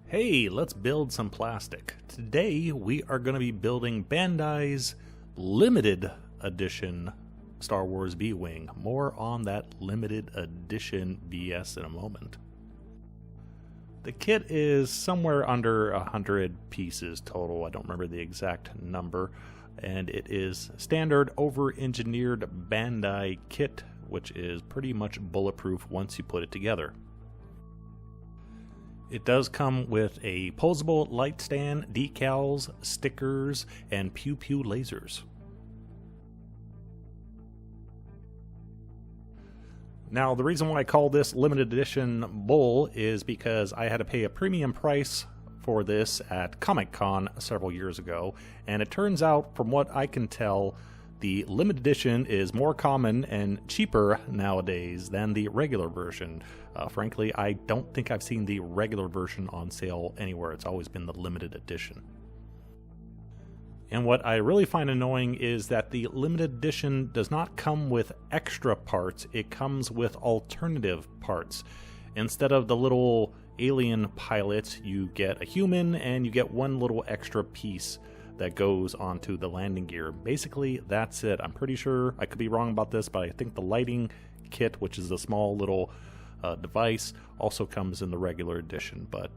Hey, let's build some plastic. Today we are going to be building Bandai's limited edition Star Wars B-Wing. More on that limited edition BS in a moment. The kit is somewhere under 100 pieces total. I don't remember the exact number. And it is standard over-engineered Bandai kit, which is pretty much bulletproof once you put it together. It does come with a posable light stand, decals, stickers, and pew-pew lasers. Now, the reason why I call this limited edition bull is because I had to pay a premium price for this at Comic-Con several years ago, and it turns out, from what I can tell, the limited edition is more common and cheaper nowadays than the regular version. Frankly, I don't think I've seen the regular version on sale anywhere. It's always been the limited edition. And what I really find annoying is that the limited edition does not come with extra parts, it comes with alternative parts. Instead of the little alien pilot, you get a human and you get one little extra piece that goes onto the landing gear. Basically, that's it. I'm pretty sure, I could be wrong about this, but I think the lighting kit, which is a small little device, also comes in the regular edition. But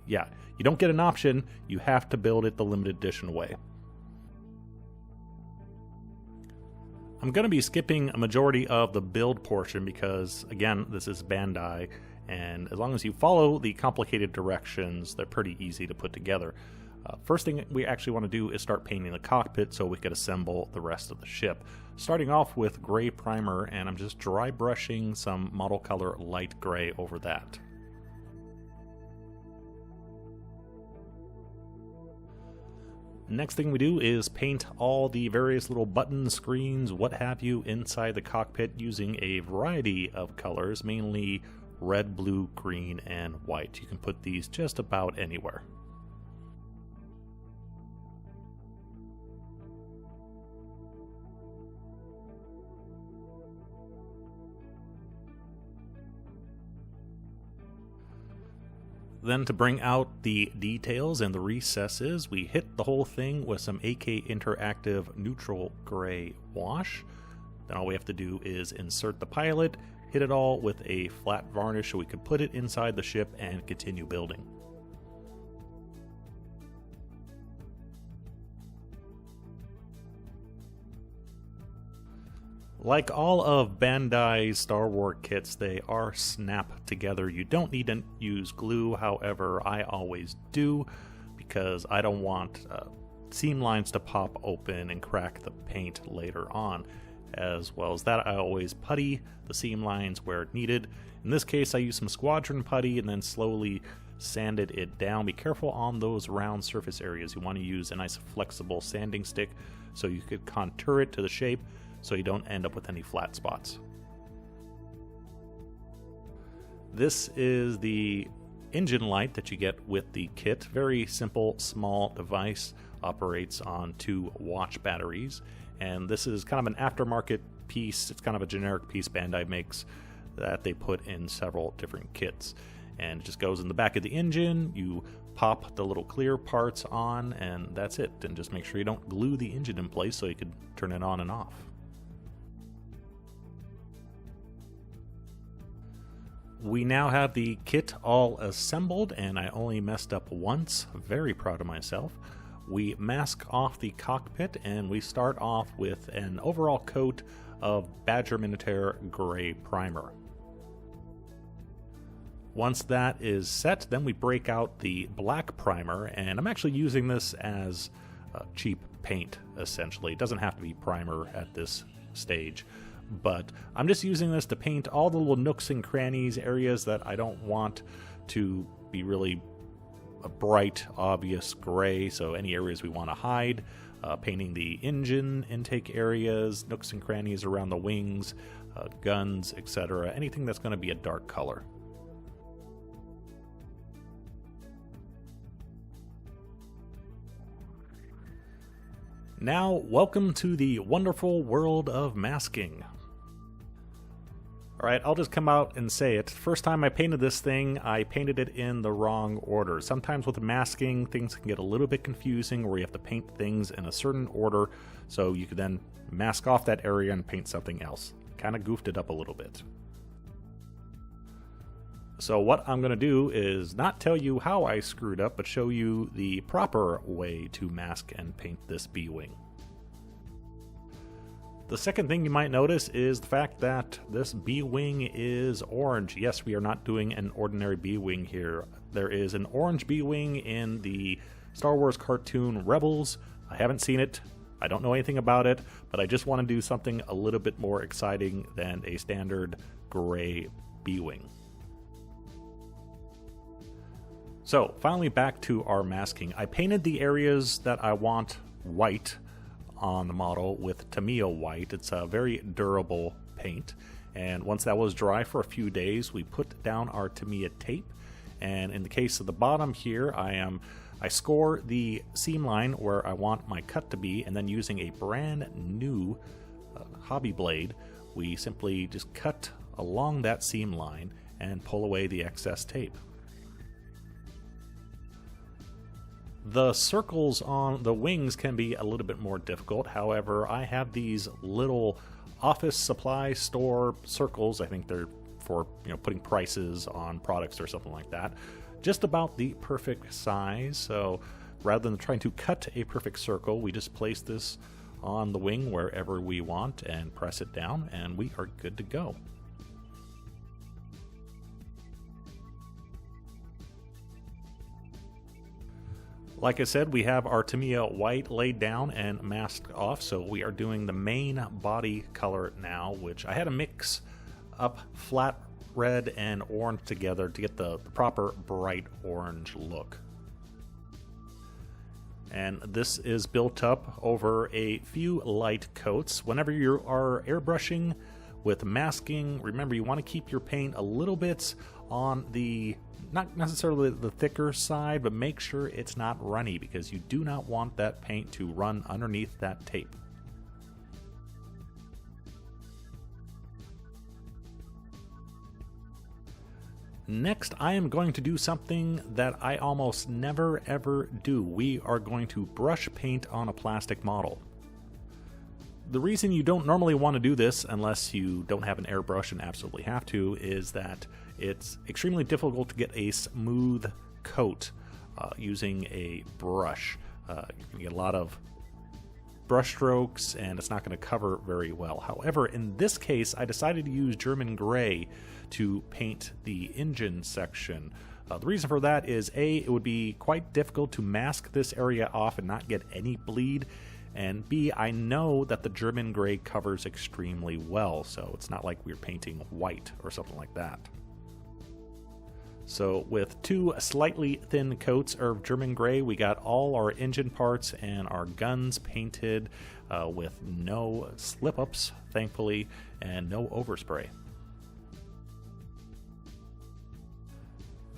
yeah, you don't get an option, you have to build it the limited edition way. I'm going to be skipping a majority of the build portion because, again, this is Bandai, and as long as you follow the complicated directions, they're pretty easy to put together. First thing we actually want to do is start painting the cockpit so we could assemble the rest of the ship. Starting off with gray primer, and I'm just dry brushing some model color light gray over that. Next thing we do is paint all the various little buttons, screens, what have you, inside the cockpit using a variety of colors, mainly red, blue, green, and white. You can put these just about anywhere. Then, to bring out the details and the recesses, we hit the whole thing with some AK Interactive neutral gray wash. Then all we have to do is insert the pilot, hit it all with a flat varnish so we could put it inside the ship and continue building. Like all of Bandai's Star Wars kits, they are snap together. You don't need to use glue, however, I always do because I don't want seam lines to pop open and crack the paint later on. As well as that, I always putty the seam lines where needed. In this case, I use some squadron putty and then slowly sanded it down. Be careful on those round surface areas. You want to use a nice flexible sanding stick so you could contour it to the shape so you don't end up with any flat spots. This is the engine light that you get with the kit. Very simple, small device, operates on 2 watch batteries, and this is kind of an aftermarket piece. It's kind of a generic piece Bandai makes that they put in several different kits, and it just goes in the back of the engine. You pop the little clear parts on and that's it, and just make sure you don't glue the engine in place so you can turn it on and off. We now have the kit all assembled, and I only messed up once. Very proud of myself. We mask off the cockpit, and we start off with an overall coat of Badger Minotaur gray primer. Once that is set, then we break out the black primer, and I'm actually using this as cheap paint, essentially. It doesn't have to be primer at this stage. But I'm just using this to paint all the little nooks and crannies, areas that I don't want to be really a bright, obvious gray, so any areas we want to hide. Painting the engine intake areas, nooks and crannies around the wings, guns, etc. Anything that's going to be a dark color. Now, welcome to the wonderful world of masking. Alright, I'll just come out and say it. First time I painted this thing, I painted it in the wrong order. Sometimes with the masking, things can get a little bit confusing where you have to paint things in a certain order, so you could then mask off that area and paint something else. Kind of goofed it up a little bit. So what I'm going to do is not tell you how I screwed up, but show you the proper way to mask and paint this B-wing. The second thing you might notice is the fact that this B-wing is orange. Yes, we are not doing an ordinary B-wing here. There is an orange B-wing in the Star Wars cartoon Rebels. I haven't seen it. I don't know anything about it, but I just want to do something a little bit more exciting than a standard gray B-wing. So, finally back to our masking. I painted the areas that I want white on the model with Tamiya white. It's a very durable paint, and once that was dry for a few days, we put down our Tamiya tape. And in the case of the bottom here, I score the seam line where I want my cut to be, and then using a brand new hobby blade, we simply just cut along that seam line and pull away the excess tape. The circles on the wings can be a little bit more difficult. However, I have these little office supply store circles. I think they're for putting prices on products or something like that. Just about the perfect size. So rather than trying to cut a perfect circle, we just place this on the wing wherever we want and press it down, and we are good to go. Like I said, we have our Tamiya white laid down and masked off, so we are doing the main body color now, which I had to mix up flat red and orange together to get the proper bright orange look. And this is built up over a few light coats. Whenever you are airbrushing with masking, remember you want to keep your paint a little bit on the not necessarily the thicker side, but make sure it's not runny, because you do not want that paint to run underneath that tape. Next, I am going to do something that I almost never ever do. We are going to brush paint on a plastic model. The reason you don't normally want to do this, unless you don't have an airbrush and absolutely have to, is that it's extremely difficult to get a smooth coat using a brush. You can get a lot of brush strokes and it's not going to cover very well. However, in this case, I decided to use German gray to paint the engine section. The reason for that is A, it would be quite difficult to mask this area off and not get any bleed, and B, I know that the German gray covers extremely well, so it's not like we're painting white or something like that. So with two slightly thin coats of German gray, we got all our engine parts and our guns painted with no slip-ups, thankfully, and no overspray.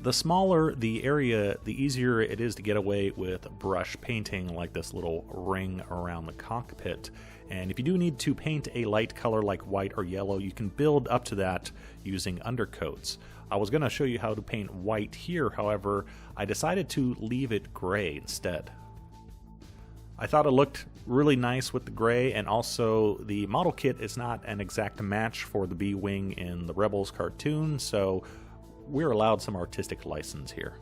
The smaller the area, the easier it is to get away with brush painting, like this little ring around the cockpit. And if you do need to paint a light color like white or yellow, you can build up to that using undercoats. I was going to show you how to paint white here, however, I decided to leave it gray instead. I thought it looked really nice with the gray, and also the model kit is not an exact match for the B-Wing in the Rebels cartoon, so we're allowed some artistic license here.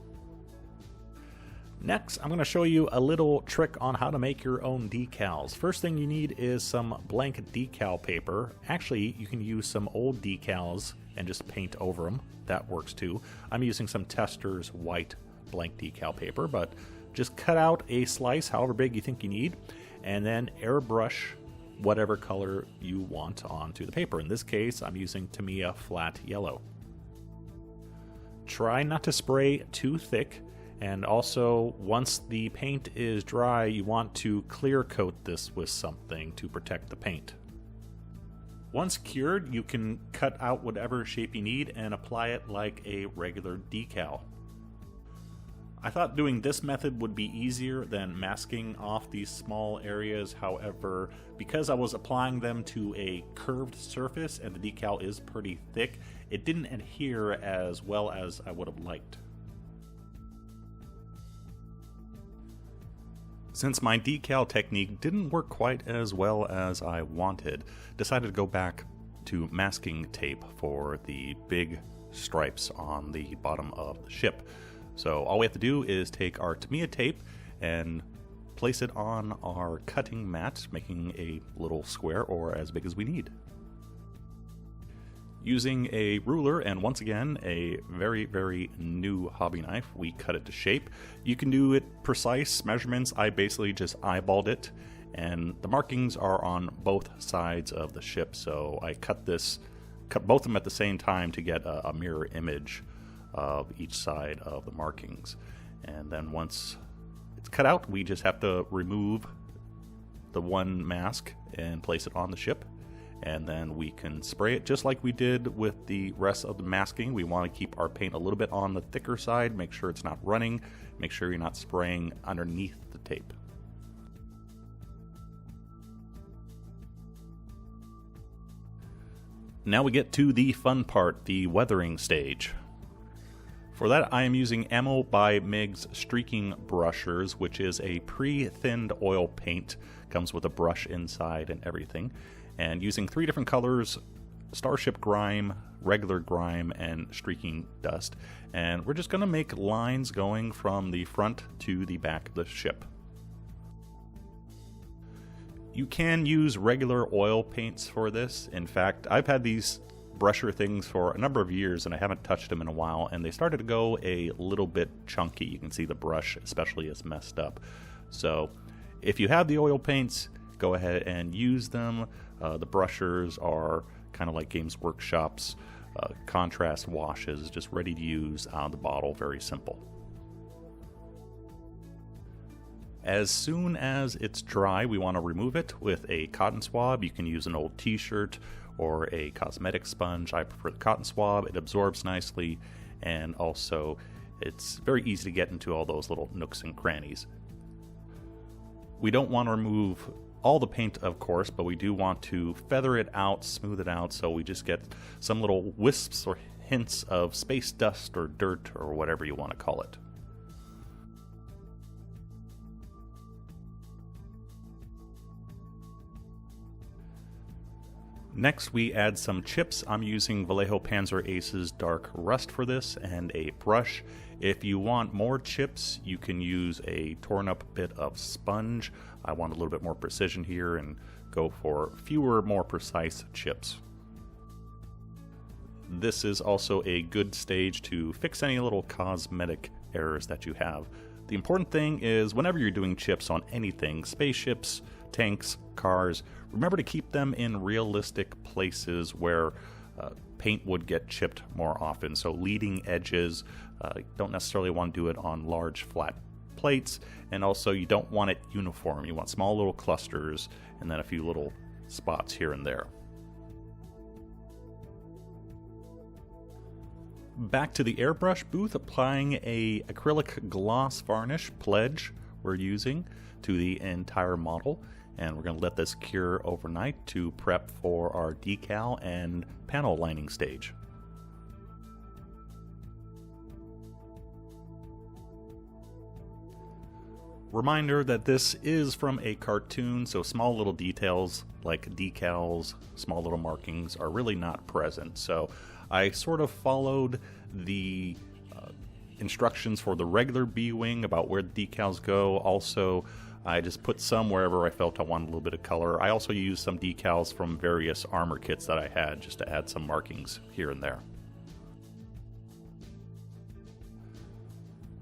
Next, I'm going to show you a little trick on how to make your own decals. First thing you need is some blank decal paper. Actually, you can use some old decals and just paint over them. That works too. I'm using some Tester's white blank decal paper, but just cut out a slice however big you think you need, and then airbrush whatever color you want onto the paper. In this case, I'm using Tamiya flat yellow. Try not to spray too thick, and also once the paint is dry, you want to clear coat this with something to protect the paint. Once cured, you can cut out whatever shape you need and apply it like a regular decal. I thought doing this method would be easier than masking off these small areas. However, because I was applying them to a curved surface and the decal is pretty thick, it didn't adhere as well as I would have liked. Since my decal technique didn't work quite as well as I wanted, decided to go back to masking tape for the big stripes on the bottom of the ship. So all we have to do is take our Tamiya tape and place it on our cutting mat, making a little square or as big as we need. Using a ruler and once again a very, very new hobby knife, we cut it to shape. You can do it precise measurements. I basically just eyeballed it, and the markings are on both sides of the ship, so I cut both of them at the same time to get a mirror image of each side of the markings. And then once it's cut out, we just have to remove the one mask and place it on the ship, and then we can spray it just like we did with the rest of the masking. We want to keep our paint a little bit on the thicker side, make sure it's not running, make sure you're not spraying underneath the tape. Now we get to the fun part, the weathering stage. For that, I am using Ammo by MIG's Streaking Brushers, which is a pre-thinned oil paint. Comes with a brush inside and everything. And using 3 different colors, Starship Grime, Regular Grime, and Streaking Dust. And we're just going to make lines going from the front to the back of the ship. You can use regular oil paints for this. In fact, I've had these brusher things for a number of years and I haven't touched them in a while, and they started to go a little bit chunky. You can see the brush especially is messed up. So if you have the oil paints, go ahead and use them. The brushers are kind of like Games Workshop's contrast washes, just ready to use out of the bottle, very simple. As soon as it's dry, we want to remove it with a cotton swab. You can use an old t-shirt or a cosmetic sponge. I prefer the cotton swab. It absorbs nicely, and also it's very easy to get into all those little nooks and crannies. We don't want to remove all the paint, of course, but we do want to feather it out, smooth it out, so we just get some little wisps or hints of space dust or dirt or whatever you want to call it. Next, we add some chips. I'm using Vallejo Panzer Ace's Dark Rust for this and a brush. If you want more chips, you can use a torn up bit of sponge. I want a little bit more precision here and go for fewer, more precise chips. This is also a good stage to fix any little cosmetic errors that you have. The important thing is whenever you're doing chips on anything, spaceships, tanks, cars, remember to keep them in realistic places where paint would get chipped more often. So leading edges, don't necessarily want to do it on large flat plates, and also you don't want it uniform. You want small little clusters and then a few little spots here and there. Back to the airbrush booth, applying a acrylic gloss varnish Pledge we're using to the entire model, and we're going to let this cure overnight to prep for our decal and panel lining stage. Reminder that this is from a cartoon, so small little details like decals, small little markings are really not present. So I sort of followed the instructions for the regular B-Wing about where the decals go. Also, I just put some wherever I felt I wanted a little bit of color. I also used some decals from various armor kits that I had just to add some markings here and there.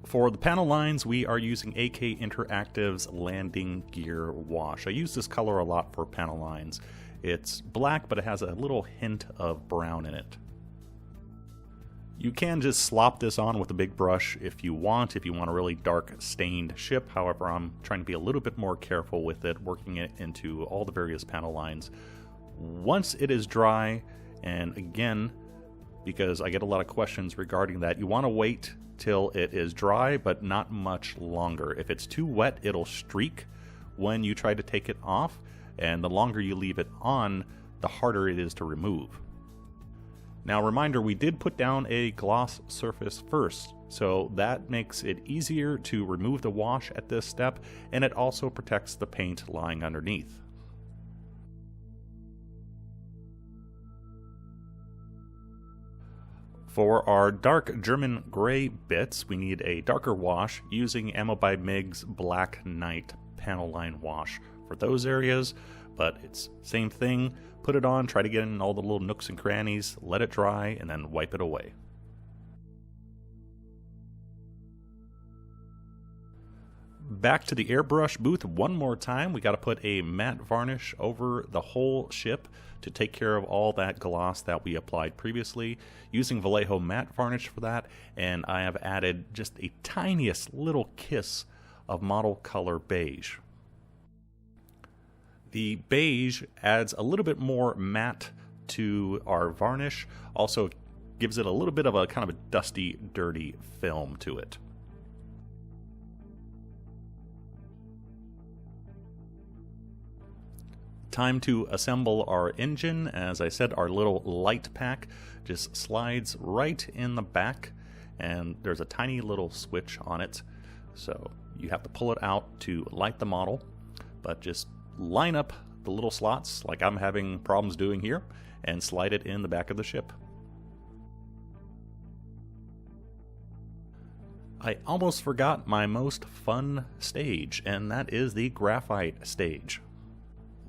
For the panel lines, we are using AK Interactive's Landing Gear Wash. I use this color a lot for panel lines. It's black, but it has a little hint of brown in it. You can just slop this on with a big brush if you want a really dark stained ship. However, I'm trying to be a little bit more careful with it, working it into all the various panel lines. Once it is dry, and again, because I get a lot of questions regarding that. You want to wait till it is dry, but not much longer. If it's too wet, it'll streak when you try to take it off, and the longer you leave it on, the harder it is to remove. Now, reminder, we did put down a gloss surface first, so that makes it easier to remove the wash at this step, and it also protects the paint lying underneath. For our dark German gray bits, we need a darker wash using Ammo by MIG's Black Knight panel line wash for those areas, but it's same thing. Put it on, try to get in all the little nooks and crannies, let it dry, and then wipe it away. Back to the airbrush booth one more time. We got to put a matte varnish over the whole ship to take care of all that gloss that we applied previously, using Vallejo matte varnish for that, and I have added just a tiniest little kiss of model color beige. The beige adds a little bit more matte to our varnish, also gives it a little bit of a kind of a dusty, dirty film to it. Time to assemble our engine. As I said, our little light pack just slides right in the back, and there's a tiny little switch on it, so you have to pull it out to light the model, but just line up the little slots like I'm having problems doing here and slide it in the back of the ship. I almost forgot my most fun stage, and that is the graphite stage.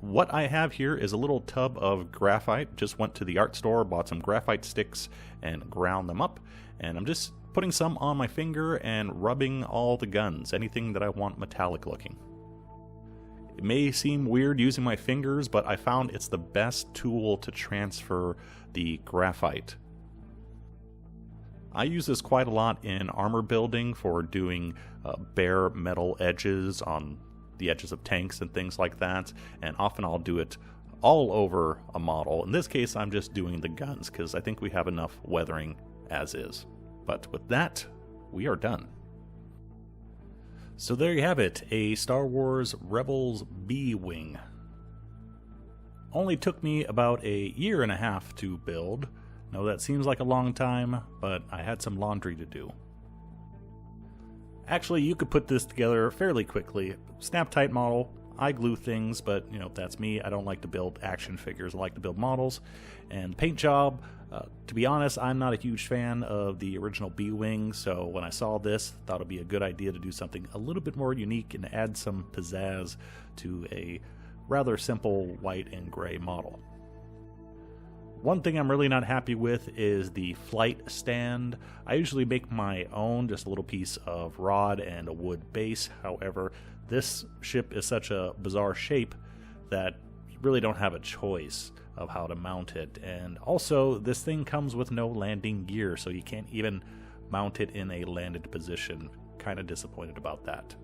What I have here is a little tub of graphite. Just went to the art store, bought some graphite sticks and ground them up, and I'm just putting some on my finger and rubbing all the guns, anything that I want metallic looking. It may seem weird using my fingers, but I found it's the best tool to transfer the graphite. I use this quite a lot in armor building for doing bare metal edges on the edges of tanks and things like that, and often I'll do it all over a model. In this case, I'm just doing the guns because I think we have enough weathering as is. But with that, we are done. So there you have it, a Star Wars Rebels B-Wing. Only took me about a year and a half to build. Now that seems like a long time, but I had some laundry to do. Actually, you could put this together fairly quickly. Snap tight model. I glue things, but you know, that's me. I don't like to build action figures. I like to build models. And paint job, to be honest, I'm not a huge fan of the original B-Wing, so when I saw this, thought it'd be a good idea to do something a little bit more unique and add some pizzazz to a rather simple white and gray model. One thing I'm really not happy with is the flight stand. I usually make my own, just a little piece of rod and a wood base. However, this ship is such a bizarre shape that you really don't have a choice of how to mount it. And also, this thing comes with no landing gear, so you can't even mount it in a landed position. Kind of disappointed about that.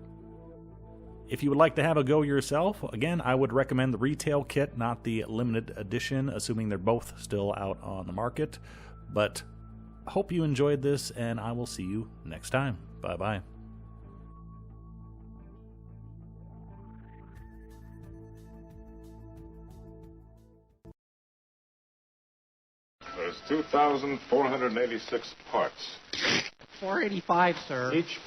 If you would like to have a go yourself, again, I would recommend the retail kit, not the limited edition, assuming they're both still out on the market. But I hope you enjoyed this, and I will see you next time. Bye-bye. There's 2,486 parts. 485, sir. Each